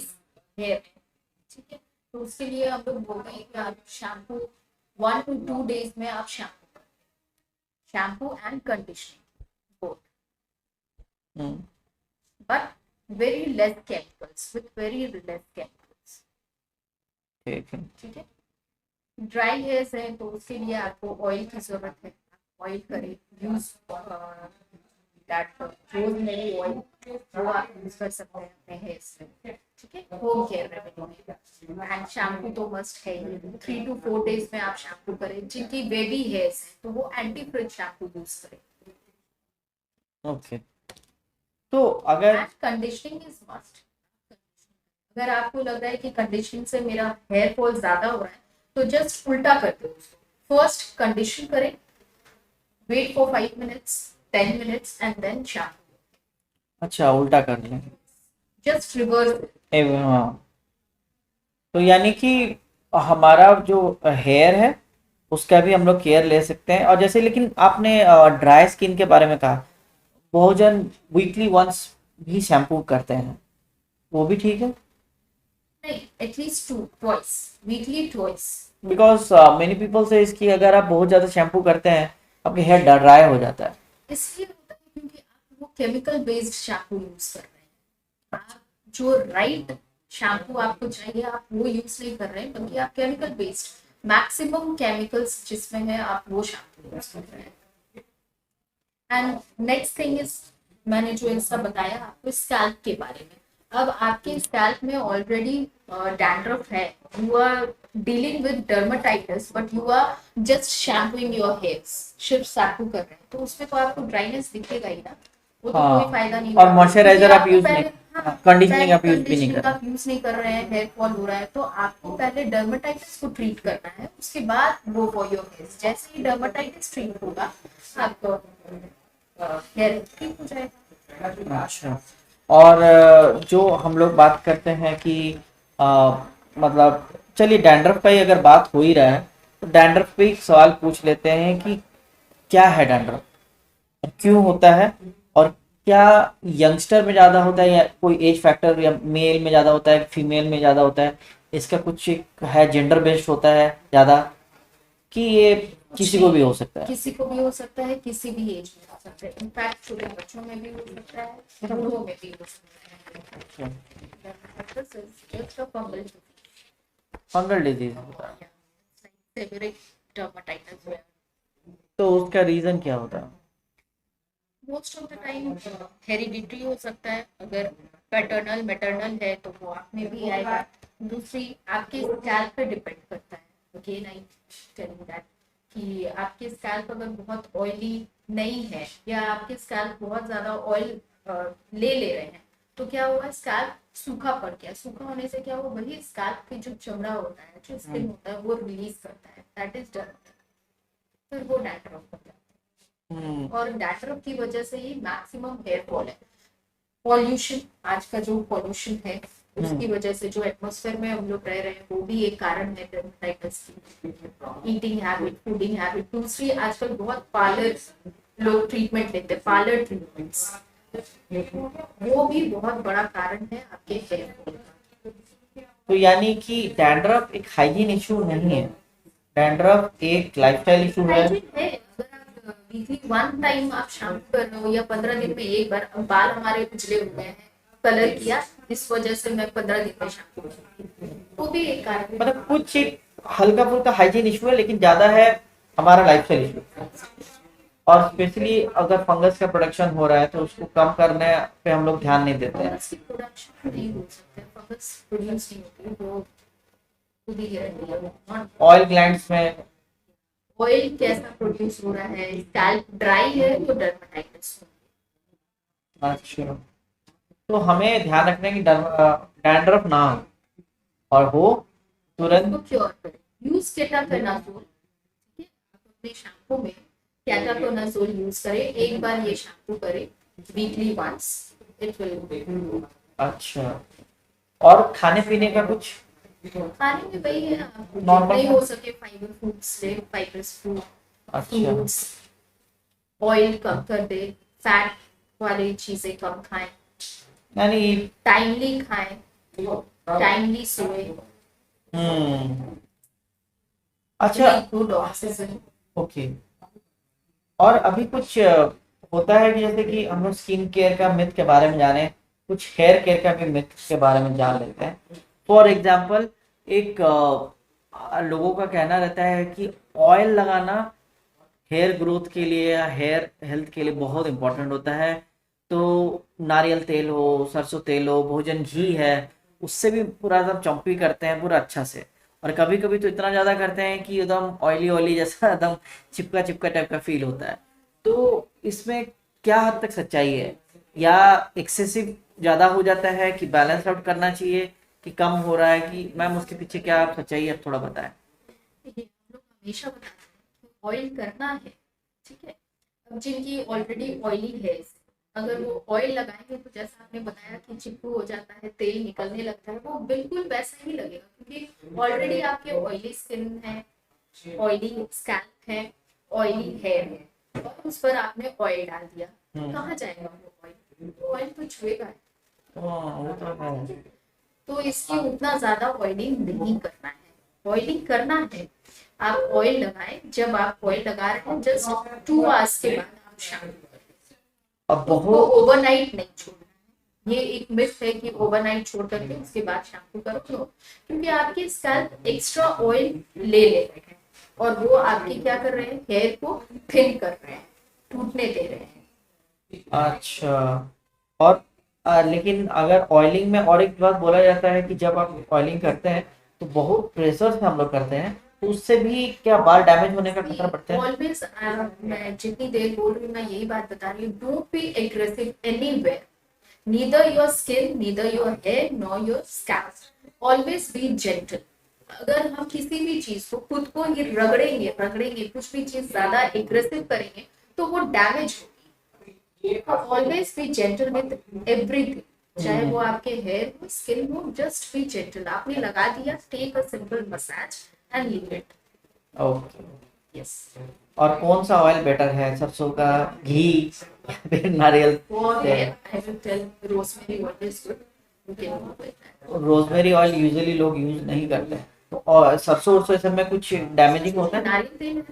हेयर है, ठीक है, तो उसके लिए हम लोग बोलते हैं कि आप शैम्पू 1 to 2 days में आप शैम्पू करें, shampoo and conditioning both, hmm. but very less chemicals, with very less chemicals। ठीक है। ठीक है, ड्राई हेयर्स है तो उसके लिए आपको ऑयल की जरूरत है, ऑयल करें, यूज दैट रोजमेरी ऑयल, वो आप यूज कर सकते हैं अपने हेयर्स में। ठीक है, होम केयर रेमेडी में। एंड शैम्पू तो मस्ट है ही, 3 to 4 days में आप शैम्पू करें। जिनकी बेबी हेयर्स है तो वो एंटी फ्रिज शैम्पू यूज करें। ओके। तो अगर एंड कंडीशनिंग इज मस्ट। अगर आपको लग रहा है कि कंडीशनिंग से मेरा हेयर फॉल ज्यादा हो रहा है तो जस्ट उल्टा कर दो उसको, फर्स्ट कंडीशन करें, wait for 5 minutes, 10 minutes and then shampoo. अच्छा उल्टा कर लें। Just reverse. हाँ। तो यानी कि हमारा जो हेयर है उसका भी हम लोग केयर ले सकते हैं, और जैसे लेकिन आपने ड्राई स्किन के बारे में कहा, बहुत जन वीकली वंस भी शैम्पू करते हैं, वो भी ठीक है। नहीं, at least twice weekly, twice. Because many people से इसकी अगर आप बहुत ज़्यादा शैम्पू करते हैं आपके हेयर ड्राई हो जाता है। इसलिए होता है क्योंकि आप वो केमिकल बेस्ड शैम्पू यूज कर रहे हैं। आप जो राइट शैम्पू आपको चाहिए आप वो यूज नहीं कर रहे हैं, बल्कि आप केमिकल बेस्ड, मैक्सिमम केमिकल्स जिसमें है आप वो शैम्पू यूज कर रहे हैं। एंड नेक्स्ट थिंग इज, मैंने जो ऐसा बताया आपको स्कैल्प के बारे में, अब आपके स्कैल्प में ऑलरेडी डैंड्रफ है, you are dealing with dermatitis, but you are just shampooing your hairs, सिर्फ शैम्पू कर रहे हैं, तो उसमें तो आपको ड्राइनेस दिखेगा ही ना, वो तो कोई फायदा नहीं और होगा। मॉइस्चराइजर क्योंकि आप आपको यूज पहले नहीं, कंडीशनिंग आप यूज भी नहीं कंडीशनिंग कर आप यूज नहीं कर रहे हैं, हेयर फॉल हो रहा है, तो आपको पहले डर्माटाइटिस को ट्रीट करना है, उसके बाद गो फॉर योर हेयर्स। जैसे ही डर्माटाइटिस ट्रीट होगा आपको हेयर ठीक हो जाएगा। अच्छा। और जो हम लोग बात करते हैं कि मतलब चलिए डैंड्रफ का ही अगर बात हो ही रहा है तो डैंड्रफ पे एक सवाल पूछ लेते हैं कि क्या है डैंड्रफ, क्यों होता है, और क्या यंगस्टर में ज़्यादा होता है या कोई एज फैक्टर, या मेल में ज़्यादा होता है फीमेल में ज़्यादा होता है, इसका कुछ एक है जेंडर बेस्ड होता है ज़्यादा, कि ये किसी को भी हो सकता है? किसी को भी हो सकता है, किसी भी एज में हो सकता है, इनफैक्ट छोटे बच्चों में भी हो सकता है, बूढ़ों में भी हो सकता है। फंगल डिजीज होता है, सेवेरिक डर्माटाइटिस तो उसका रीजन क्या होता है? Most of the time hereditary हो सकता है, अगर पैटर्नल मैटरनल है तो वो आप में भी आएगा। दूसरी आपके स्कैल्प पे डिपेंड करता है, अगेन आई टेलिंग दैट कि आपके स्कैल्प अगर बहुत ऑयली नहीं है या आपके स्कैल्प बहुत ज्यादा ऑयल ले रहे हैं, तो क्या हुआ, स्कैल्प सूखा पड़ गया। सूखा होने से क्या हुआ, वही स्कैल्प पे जो चमड़ा होता है, जो स्किन होता है, वो रिलीज करता है, दैट इज डर्म, फिर वो डैंड्रफ होता है। और डैंड्रफ की वजह से ही मैक्सिमम हेयर फॉल है। पॉल्यूशन, आज का जो पॉल्यूशन है उसकी वजह से, जो एटमॉस्फेयर में हम लोग रह रहे हैं, वो भी एक कारण है डर्मेटाइटिस की। Eating habit, fooding habit. दूसरी, आजकल बहुत पार्लर लोग ट्रीटमेंट लेते हैं, पार्लर ट्रीटमेंट्स, वो भी बहुत बड़ा कारण है आपके हेयर फॉल का। तो यानी कि डैंड्रफ एक हाइजीन इशू नहीं है, डैंड्रफ एक लाइफस्टाइल इशू है। हाइजीन है, अगर आप वीकली वन टाइम आप शैम्पू कर रहे हो या 15 दिन में एक बार। अब बाल हमारे उजले हो गए हैं, कलर किया, इस वजह से मैं 15 दिन में शैम्पू करूंगी, वो भी एक कारण है। मतलब कुछ एक हल्का फुल्का हाइजीन इशू है, लेकिन ज्यादा है हमारा लाइफस्टाइल इशू। और स्पेशली अगर फंगस का प्रोडक्शन हो रहा है तो उसको कम करने पे हम लोग ध्यान नहीं देते हैं। फंगस की प्रोडक्शन नहीं हो सकता है, फंगस प्रोड्यूस नहीं होती है, वो खुद ही है। ऑयल ग्लैंड्स में ऑयल कैसा प्रोड्यूस हो रहा है, स्कैल्प ड्राई है तो डर्मेटाइटिस। अच्छा, तो हमें ध्यान रखना है कि डैंड्रफ ना हो, और हो तुरंत। उसको क्योर करें, यूज केटाकोनाजोल, ठीक है, आप अपने शैम्पू में केटाकोनाजोल यूज करें, एक बार ये शैम्पू करें वीकली वंस, इट विल। अच्छा, और खाने पीने का कुछ? खाने में वही है, आप Normal नहीं हो सके फाइबर फूड्स ले, फाइबर्स फूड, अच्छा, फ्रूट्स, ऑयल कम कर दे, फैट वाली चीजें कम खाएं, यानी टाइमली खाएं, टाइमली सोए, अच्छा, गुड ऑक्सीजन। ओके। और अभी कुछ होता है कि जैसे कि हम लोग स्किन केयर का मिथ के बारे में जाने, कुछ हेयर केयर का भी मिथ के बारे में जान लेते हैं। फॉर एग्जाम्पल, एक लोगों का कहना रहता है कि ऑयल लगाना हेयर ग्रोथ के लिए या हेयर हेल्थ के लिए बहुत इंपॉर्टेंट होता है। तो नारियल तेल हो, सरसों तेल हो, भोजन घी है, उससे भी पूरा एकदम चम्पी करते हैं पूरा अच्छा से। और कभी कभी तो इतना ज़्यादा करते हैं कि एकदम ऑयली ऑयली जैसा एकदम चिपका चिपका टाइप का फील होता है। तो इसमें क्या हद तक सच्चाई है, या एक्सेसिव ज़्यादा हो जाता है, कि बैलेंस आउट करना चाहिए, कि कम हो रहा है, कि मैम उसके पीछे क्या सच्चाई है, आप थोड़ा बताएं। देखिए, हम लोग हमेशा बताते हैं कि ऑयल करना है, ठीक है। अब जिनकी ऑलरेडी ऑयली है, अगर वो ऑयल लगाएंगे तो जैसा आपने बताया कि चिपकू हो जाता है, तेल निकलने लगता है, वो बिल्कुल वैसा ही लगेगा, क्योंकि ऑलरेडी आपके ऑयली स्किन है, ऑयली स्कैल्प है, ऑयली हेयर है, और उस पर आपने ऑयल डाल दिया, तो कहाँ जाएगा वो ऑयल, ऑयल तो छुएगा। वो तो है। तो इसकी उतना ज्यादा ऑयलिंग नहीं करना है। ऑयलिंग करना है, आप ऑयल लगाएं, जब आप ऑयल लगा रहे हैं जस्ट 2 आवर्स के बाद आप शैम्पू करें, अब उसको बहुत ओवरनाइट नहीं छोड़ना है। ये एक मिथ है कि ओवरनाइट छोड़ करके उसके बाद शैम्पू करो, क्यों? क्योंकि आपकी स्कैल्प एक्स्ट्रा ऑयल ले रहे हैं, और वो आपके क्या कर रहे हैं, हेयर को थिन कर रहे हैं, टूटने दे रहे हैं। अच्छा। और लेकिन अगर ऑयलिंग में और एक बात बोला जाता है कि जब आप ऑयलिंग करते हैं तो बहुत प्रेशर से हम लोग करते हैं, तो उससे भी क्या बाल डैमेज होने का खतरा बढ़ता है? ऑलवेज मैं जितनी देर बोल रही हूँ मैं यही बात बता रही हूँ, don't be aggressive anywhere, neither your skin, neither your hair, nor your scalp, always be gentle. अगर हम किसी भी चीज को खुद को ही रगड़ेंगे रगड़ेंगे, कुछ भी चीज ज्यादा एग्रेसिव करेंगे तो वो डैमेज होगी। Always be gentle with everything, चाहे वो आपके हेयर हो, स्किन हो, जस्ट बी जेंटल। आपने लगा दिया, take a simple massage and leave it. Okay. Yes. और कौन सा ऑयल बेटर है, सरसों का घी या फिर नारियल For तेल? hair, I will tell rosemary oil is good. You can go with that. Rosemary oil usually लोग यूज नहीं करते हैं, तो और सरसों उरसों इस में कुछ डैमेजिंग होता है? नारियल तेल है,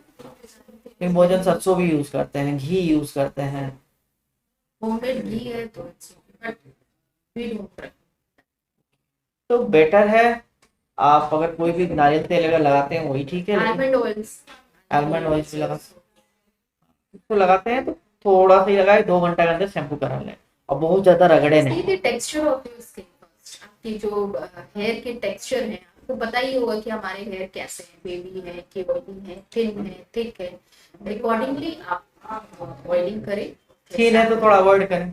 लेकिन बहुत जन सरसों भी यूज करते हैं, घी यूज करते हैं। होममेड घी है तो बट वी डोंट। तो बेटर है आप अगर कोई भी नारियल तेल अगर लगाते हैं वही ठीक है, लेकिन आलमंड ऑयल्स, आलमंड ऑयल भी लगा, इसको लगाते हैं तो थोड़ा सा ही लगाए, 2 घंटा के अंदर शैम्पू करा लें और बहुत ज्यादा रगड़े सी नहीं। The texture of your skin first. आपकी जो हेयर के टेक्सचर है, आपको पता ही होगा कि हमारे हेयर कैसे हैं, बेबी है कि ऑयली है, थिन है, थिक है। अकॉर्डिंगली आप ऑयलिंग करें। ठीक है तो थोड़ा अवॉइड करें,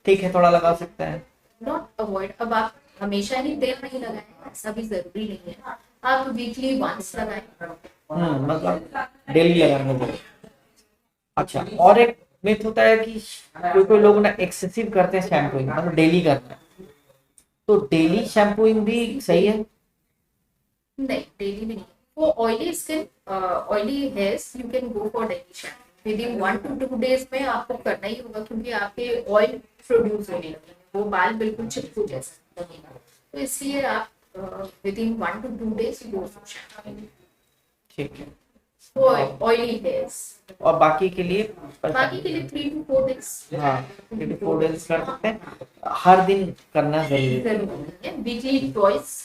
ठीक है थोड़ा लगा सकते हैं। नॉट अवॉइड, अब आप हमेशा ही तेल नहीं लगाएं, ऐसा भी जरूरी नहीं है। आप वीकली वंस लगाएं। मतलब डेली लगाने की। अच्छा, और एक मिथ होता है कि कोई कोई लोग ना एक्सेसिव करते हैं शैम्पूइंग, मतलब डेली करते हैं, तो डेली शैम्पूइंग भी सही है? नहीं, डेली भी नहीं। वो oily skin, oily hairs, you can go for daily shampoo. With in 1 to 2 days में आपको करना ही होगा, क्योंकि आपके ऑयल प्रोड्यूस होने लगेंगे, वो बाल बिल्कुल चिपकू जैसा लगेगा। तो इसलिए आप with in 1 to 2 days go for shampoo. ठीक है। वो ऑयली हेयर्स। और बाकी के लिए बाकी के लिए 3 to 4 days हाँ 3 to 4 days कर सकते हैं, हर दिन करना जरूरी है। जरूरी है, वीकली ट्वाइस।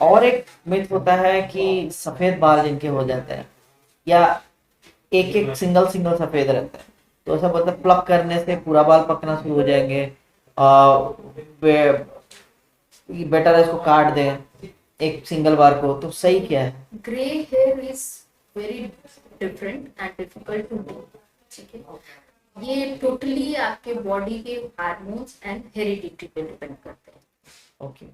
और एक मिथ होता है कि सफेद बाल जिनके हो जाते हैं या एक एक सिंगल सिंगल सफेद रहता है, तो ऐसा मतलब प्लग करने से पूरा बाल पकना शुरू हो जाएंगे, बेटर है इसको काट दें एक सिंगल बार को, तो सही क्या है? Grey hair is very different and difficult to do. ठीक है, ये टोटली आपके बॉडी के हार्मोन्स एंड हेरिडिटी पे डिपेंड करते हैं। ओके।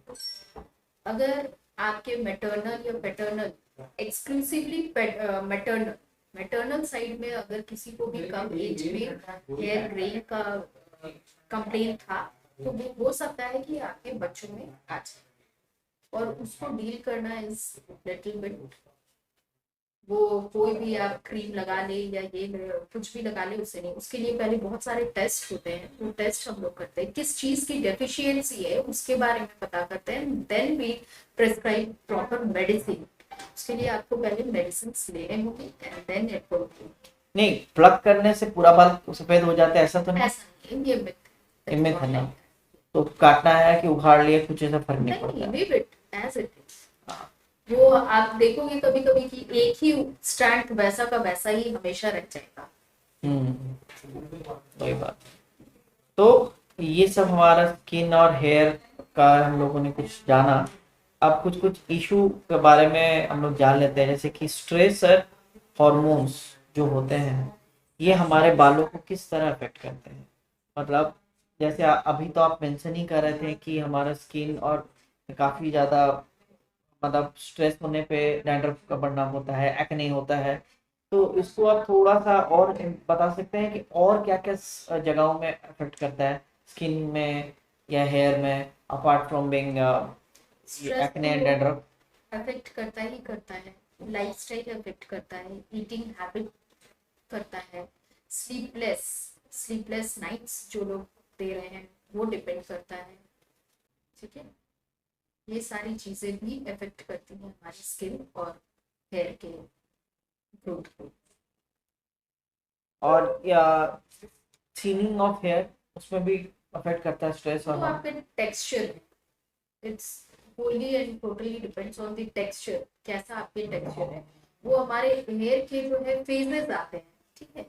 अगर आपके मैटरनल या paternal, exclusively maternal, maternal side में अगर किसी को भी कम एज में हेयर ग्रे का कंप्लेन था, तो वो हो सकता है कि आपके बच्चों में आ जाए, और उसको डील करना इज लिटिल बिट। वो कोई भी आप क्रीम लगा ले या ये कुछ भी लगा ले, उससे नहीं। उसके लिए पहले बहुत सारे टेस्ट होते हैं, वो टेस्ट हम लोग करते हैं, किस चीज की डेफिशिएंसी है उसके बारे में पता करते हैं, then we prescribe proper medicine. उसके लिए आपको पहले मेडिसिन लेने होंगे एंड देन इट विल। नहीं, प्लग करने से पूरा बाल सफेद हो जाता है ऐसा तो नहीं? ऐसा नहीं, ये myth। इनमें था नहीं, तो काटना है कि उखाड़ लिए कुछ ऐसा फर्क नहीं नहीं, पड़ता? Leave it as it is. वो आप देखोगे कभी कभी कि एक ही स्टैंड वैसा का वैसा ही हमेशा रह जाएगा। वही बात। तो ये सब हमारा स्किन और हेयर का हम लोगों ने कुछ जाना। अब कुछ कुछ इशू के बारे में हम लोग जान लेते हैं, जैसे कि स्ट्रेस और हॉर्मोन्स जो होते हैं ये हमारे बालों को किस तरह अफेक्ट करते हैं। मतलब जैसे अभी तो आप मेंशन ही कर रहे थे कि हमारा स्किन और काफ़ी ज़्यादा, मतलब स्ट्रेस होने पे डैंड्रफ का बढ़ना होता है, एक्ने होता है, तो इसको आप थोड़ा सा और बता सकते हैं कि और क्या क्या जगहों में अफेक्ट करता है, स्किन में या हेयर में, apart from being stress acne and dandruff? Affect करता ही करता है, लाइफस्टाइल अफेक्ट करता है, ईटिंग हैबिट करता है, स्लीपलेस स्लीपलेस नाइट्स जो लोग दे रहे हैं वो डिपेंड करता है। ठीक है, ये सारी चीजें भी अफेक्ट करती हैं हमारी स्किन और हेयर के ग्रोथ को। और या थिनिंग ऑफ हेयर, उसमें भी अफेक्ट करता है स्ट्रेस तो और आपके टेक्सचर है, it's Holi and totally depends on the texture, कैसा आपके टेक्सचर है। वो हमारे हेयर के जो है फेजेस आते हैं, ठीक है,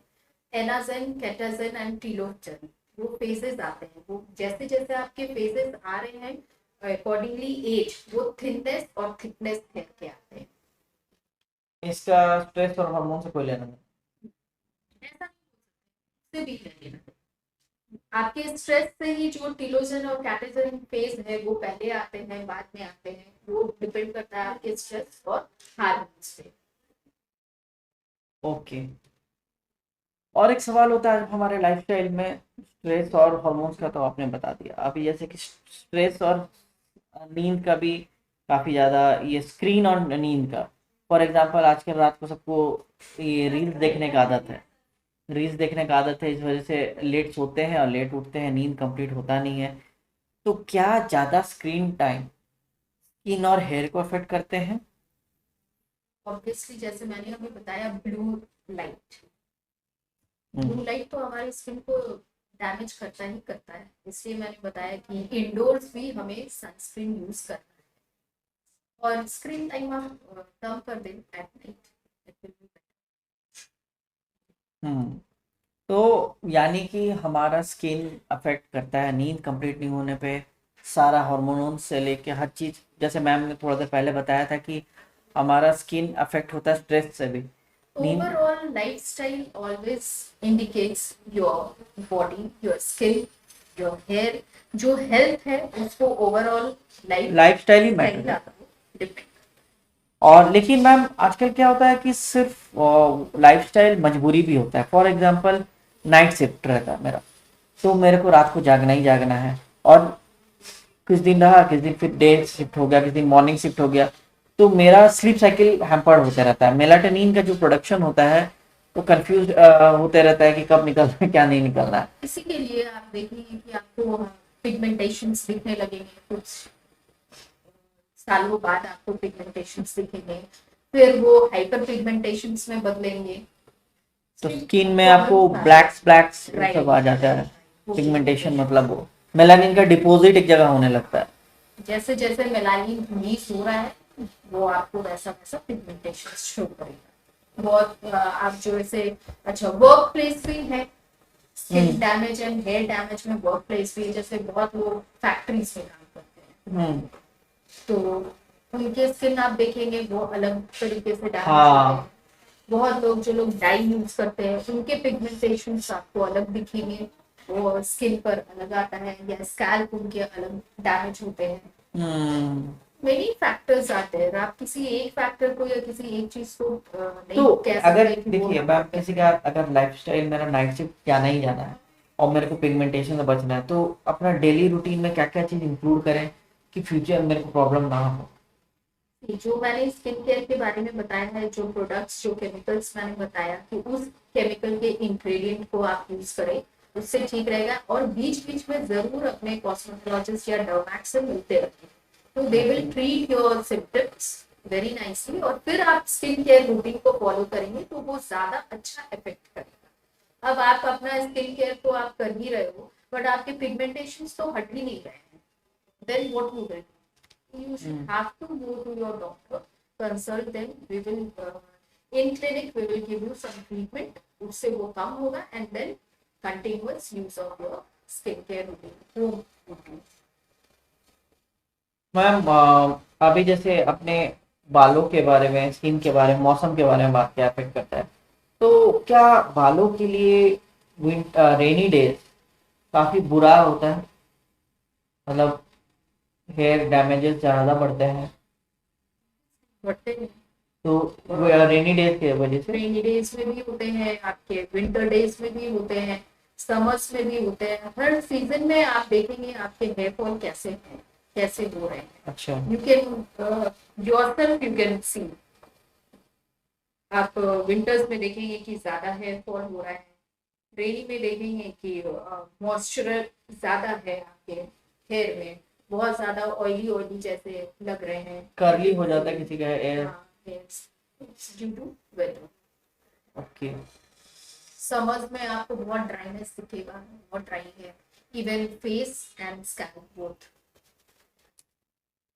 एनाजन, कैटाजन एंड टीलोजन, वो फेजेस आते हैं, वो जैसे जैसे आपके फेजेस आ रहे हैं अकॉर्डिंगली एज वो थिननेस और थिकनेस हेयर के आते हैं। इसका स्ट्रेस और हार्मोन से कोई लेना नहीं? ऐसा से भी है, आपके स्ट्रेस से ही जो टीलोजन और कैटेजन फेज है वो पहले आते हैं बाद में आते हैं, वो डिपेंड करता है आपके स्ट्रेस और हार्मोन्स पे। ओके। और एक सवाल होता है हमारे लाइफस्टाइल में, स्ट्रेस और हार्मोन्स का तो आपने बता दिया, अभी जैसे कि स्ट्रेस और नींद का भी काफ़ी ज़्यादा, ये स्क्रीन और नींद का, फॉर एग्जांपल आजकल रात को सबको ये रील्स देखने का आदत है, रील्स देखने का आदत है, इस वजह से लेट सोते हैं और लेट उठते हैं, नींद कंप्लीट होता नहीं है। तो क्या ज़्यादा स्क्रीन टाइम स्किन और हेयर को अफेक्ट करते हैं? ऑब्वियसली जैसे मैंने अभी बताया ब्लू लाइट, ब्लू हम्म। लाइट तो हमारे स्किन को डैमेज करता ही करता है, इसलिए मैंने बताया कि इंडोर्स भी हमें सनस्क्रीन यूज करना है और स्क्रीन टाइम आप कम कर दें एट नाइट। हम्म। तो यानी कि हमारा स्किन अफेक्ट करता है, नींद कंप्लीट नहीं होने पे सारा हार्मोन से लेके हर चीज़, जैसे मैम ने थोड़ा देर पहले बताया था कि हमारा स्किन अफेक्ट होता है स्ट्रेस से भी। नींद। Overall lifestyle always indicates your body, your skin, your hair. जो हेल्थ है उसको ओवरऑल लाइफस्टाइल ही लाइफ मैटर है। डिपेंड। और लेकिन मैम आजकल क्या होता है कि सिर्फ लाइफस्टाइल मजबूरी भी होता है, फॉर एग्जांपल नाइट शिफ्ट रहता है मेरा, तो मेरे को रात को जागना ही जागना है, और किस दिन रहा, किस दिन फिर डे शिफ्ट हो गया, किस दिन मॉर्निंग शिफ्ट हो गया, तो मेरा स्लीप साइकिल हैम्पर्ड होता रहता है, मेलाटोनिन का जो प्रोडक्शन होता है वो कंफ्यूज होते रहता है कि कब निकलना है क्या नहीं निकलना है। इसी के लिए आप देखेंगे कि आपको पिगमेंटेशंस दिखने लगेंगे, कुछ सालों बाद आपको पिगमेंटेशंस दिखेंगे, फिर वो हाइपर पिगमेंटेशंस में बदलेंगे। तो स्किन में आपको ब्लैक्स ब्लैक्स सब आ जाता है, पिगमेंटेशन मतलब वो मेलानिन का डिपॉजिट एक जगह होने लगता है। जैसे जैसे मेलानिन रिलीज हो रहा है वो आपको वैसा वैसा पिगमेंटेशन शो करेगा। बहुत आप जो ऐसे, अच्छा वर्क प्लेस भी है, skin damage and hair damage में वर्क प्लेस भी है, जैसे बहुत लोग फैक्ट्रीज में काम करते हैं तो उनके स्किन आप देखेंगे वो अलग तरीके से डैमेज होते हैं। बहुत लोग जो लोग डाई यूज करते हैं उनके पिगमेंटेशन आपको अलग दिखेंगे, वो स्किन पर अलग आता है, या स्कैल्प उनके अलग डैमेज होते हैं। मेनी फैक्टर्स आते हैं, आप किसी एक फैक्टर को या किसी एक चीज को नहीं तो कह अगर सकते कि वो देखिए मैम किसी का अगर लाइफस्टाइल मेरा नाइट शिफ्ट जाना ही जाना है और मेरे को पिगमेंटेशन से बचना है, तो अपना डेली रूटीन में क्या क्या चीज इंक्लूड करें कि फ्यूचर में मेरे को प्रॉब्लम ना हो? जो मैंने स्किन केयर के बारे में बताया है, जो प्रोडक्ट्स जो केमिकल्स मैंने बताया कि उस केमिकल के इंग्रेडिएंट को आप यूज करें, उससे ठीक रहेगा। और बीच बीच में जरूर अपने कॉस्मेटोलॉजिस्ट या डर्मैट से मिलते रहिए, तो they will treat your symptoms very nicely, और फिर आप स्किन केयर रूटीन को फॉलो करेंगे तो वो ज्यादा अच्छा इफेक्ट करेगा। अब आप अपना स्किन केयर तो आप कर ही रहे हो बट आपके पिगमेंटेशन तो हट ही नहीं रहे हैं, then what you will, you should have to go to your doctor, consult them. We will in clinic we will give you some treatment, उससे वो कम होगा, and then continuous use of your skin care routine, home routine. Ma'am अभी जैसे अपने बालों के बारे में, स्किन के बारे में, मौसम के बारे में बात क्या अफेक्ट करता है, तो क्या बालों के लिए रेनी डेज काफी बुरा होता है, मतलब हेयर डैमेजेस ज्यादा बढ़ते हैं, बढ़ते तो रेनी डेज की वजह से? रेनी डेज में भी होते हैं, आपके विंटर डेज में भी होते हैं, समर्स में भी होते हैं, हर सीजन में आप देखेंगे आपके हेयर फॉल कैसे हैं, कैसे हो रहे हैं। अच्छा। You can yourself you can see, आप विंटर्स में देखेंगे कि ज्यादा हेयर फॉल हो रहा है, रेनी में देखेंगे कि मॉइस्चर ज्यादा है आपके हेयर में, बहुत ज्यादा ऑयली ऑयली जैसे लग रहे हैं, कर्ली हो जाता है किसी का hair. Due to weather. Okay. Summers में आपको बहुत ड्राइनेस दिखेगा, बहुत ड्राई है, even face and scalp both.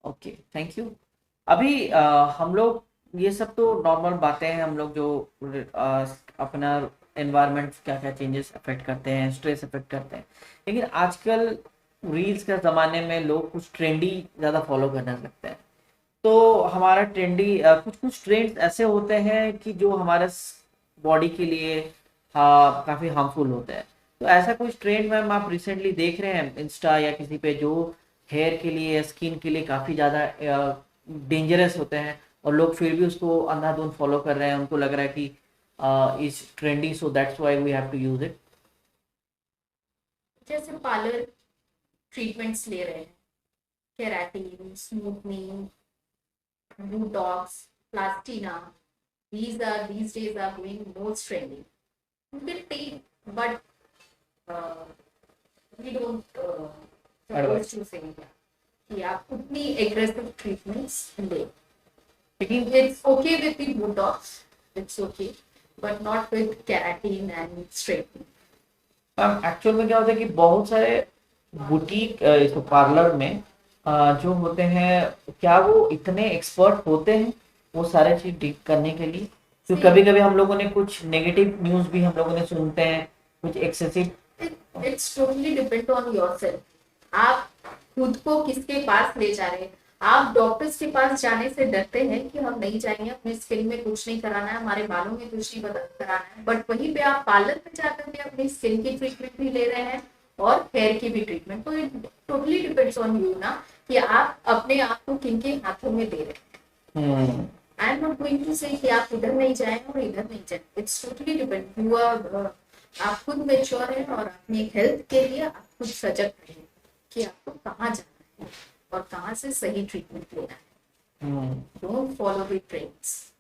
Okay, thank you. अभी हम लोग ये सब तो नॉर्मल बातें हैं, हम लोग जो अपना एनवायरनमेंट क्या क्या चेंजेस अफेक्ट करते हैं, स्ट्रेस अफेक्ट करते हैं। लेकिन आजकल रील्स के ज़माने में लोग कुछ ट्रेंडी ज़्यादा फॉलो करने लगते हैं। तो हमारा ट्रेंडी कुछ कुछ ट्रेंड्स ऐसे होते हैं कि जो हमारे बॉडी के लिए हाँ काफ़ी हार्मफुल होते हैं। तो ऐसा कुछ ट्रेंड मैम आप रिसेंटली देख रहे हैं इंस्टा या किसी पे, जो हेयर के लिए, स्किन के लिए काफ़ी ज़्यादा डेंजरस होते हैं और लोग फिर भी उसको अंधाधुंध फॉलो कर रहे हैं, उनको लग रहा है कि is trendy so that's why we have to use it? जैसे पार्लर ट्रीटमेंट्स ले रहे हैं, केराटिन, स्मूथनिंग, बोटॉक्स, प्लास्टिना, these days are going most trendy. You can take, but we don't Advice. suppose to say कि आप उतनी aggressive treatments ले. लेकिन It's okay with the botox, it's okay, but not with keratin and straightening. Ma'am actual में क्या होता है कि बहुत सारे बुटीक इसको पार्लर में जो होते हैं, क्या वो इतने एक्सपर्ट होते हैं वो सारे चीज ठीक करने के लिए? तो कभी कभी हम लोगों ने कुछ नेगेटिव न्यूज भी हम लोगों ने सुनते हैं, कुछ excessive. It's totally depend on yourself. आप खुद को किसके पास ले जा रहे हैं? आप डॉक्टर्स के पास जाने से डरते हैं कि हम नहीं जाएंगे, अपने स्किन में कुछ नहीं कराना है, हमारे बालों में कुछ नहीं कराना है, बट वहीं पे आप पार्लर में जाकर के अपनी स्किन की ट्रीटमेंट भी ले रहे हैं और हेयर की भी ट्रीटमेंट। तो it totally depends on you ना कि आप अपने आप को किन के हाथों में दे रहे हैं। I am not going to say कि आप इधर नहीं जाए और इधर नहीं जाए। It's totally depend. You are आप खुद मेच्योर हैं और अपनी हेल्थ के लिए आप खुद सजग रहें कि आपको कहाँ जाना है और कहाँ से सही ट्रीटमेंट लेना है। Don't follow the trends.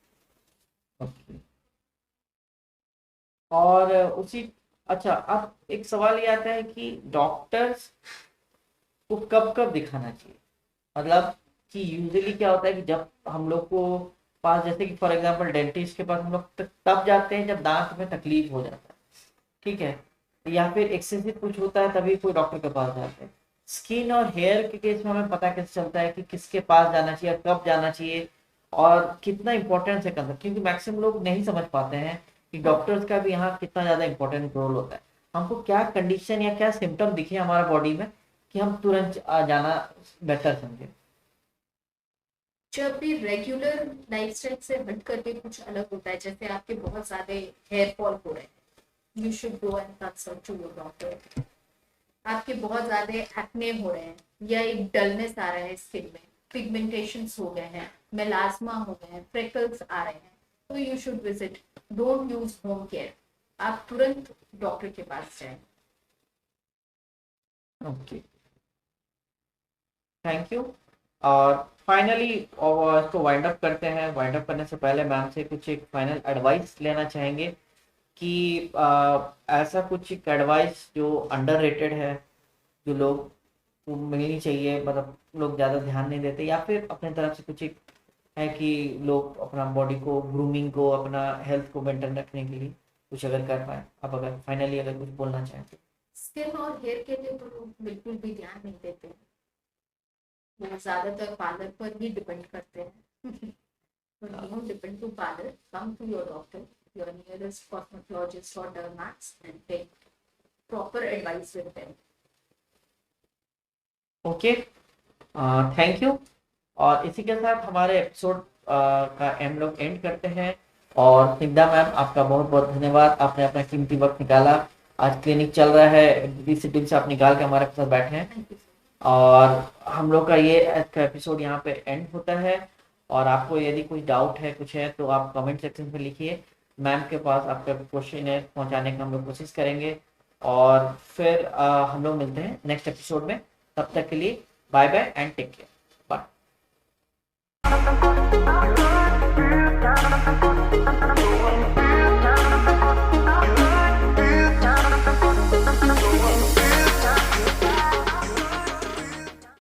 और उसी अच्छा, अब एक सवाल ये आता है कि डॉक्टर्स को कब कब दिखाना चाहिए? मतलब कि यूजुअली क्या होता है कि जब हम लोग को पास, जैसे कि फॉर एग्जांपल डेंटिस्ट के पास हम लोग तब जाते हैं जब दांत में तकलीफ हो जाता है, ठीक है, या फिर एक्सेसिव कुछ होता है तभी कोई डॉक्टर के पास जाते हैं। स्किन और हेयर के केस में हमें पता कैसे चलता है कि किसके पास जाना चाहिए, कब जाना चाहिए और कितना इंपॉर्टेंस है कंसर्न? क्योंकि मैक्सिमम लोग नहीं समझ पाते हैं कि डॉक्टर्स का भी यहाँ कितना ज़्यादा इंपॉर्टेंट रोल होता है। हमको क्या कंडीशन या क्या सिम्टम दिखे हमारा बॉडी में कि हम तुरंत जाना बेटर समझे? जब भी रेगुलर लाइफस्टाइल से हट करके कुछ अलग होता है, जैसे आपके बहुत ज्यादा हेयर फॉल हो रहे हैं, you should go and consult to your doctor. आपके बहुत ज्यादा एक्ने हो रहे हैं या एक डलनेस आ रहा है स्किन में, पिगमेंटेशंस हो गए हैं, मेलास्मा हो गए हैं, फ्रेकल्स आ रहे हैं, तो you should visit. Don't use home care, आप तुरंत डॉक्टर के पास जाएं। Okay, thank you. और फाइनली इसको वाइंड अप करते हैं। वाइंड अप करने से पहले मैम से कुछ एक फाइनल एडवाइस लेना चाहेंगे कि ऐसा कुछ एक एडवाइस जो अंडररेटेड है, जो लोग को मिलनी चाहिए, मतलब लोग ज़्यादा ध्यान नहीं देते, या फिर अपने तरफ से कुछ एक है कि लोग अपना बॉडी को, ग्रूमिंग को, अपना हेल्थ को मेंटेन रखने के लिए कुछ अगर कर पाए, आप अगर फाइनली अगर कुछ बोलना चाहें तो? स्किन और हेयर के लिए तो लोग बिल्कुल भी ध्यान नहीं देते, वो ज्यादातर पार्लर पर ही डिपेंड करते हैं। Don't depend to parlor. Come to your doctor, your nearest cosmetologist or dermats, and take proper advice with them. Okay, thank you. और इसी के साथ हमारे एपिसोड का हम लोग एंड करते हैं। और स्निग्धा मैम, आपका बहुत बहुत धन्यवाद, आपने अपना कीमती वक्त निकाला। आज क्लिनिक चल रहा है, बिजी शेड्यूल से आप निकाल के हमारे साथ बैठे हैं। Thank you. और हम लोग का ये एपिसोड यहाँ पे एंड होता है। और आपको यदि कुछ डाउट है, कुछ है, तो आप कमेंट सेक्शन पे लिखिए, मैम के पास आपका क्वेश्चन है पहुँचाने का हम लोग कोशिश करेंगे। और फिर हम लोग मिलते हैं नेक्स्ट एपिसोड में। तब तक के लिए bye bye and take care. Bye.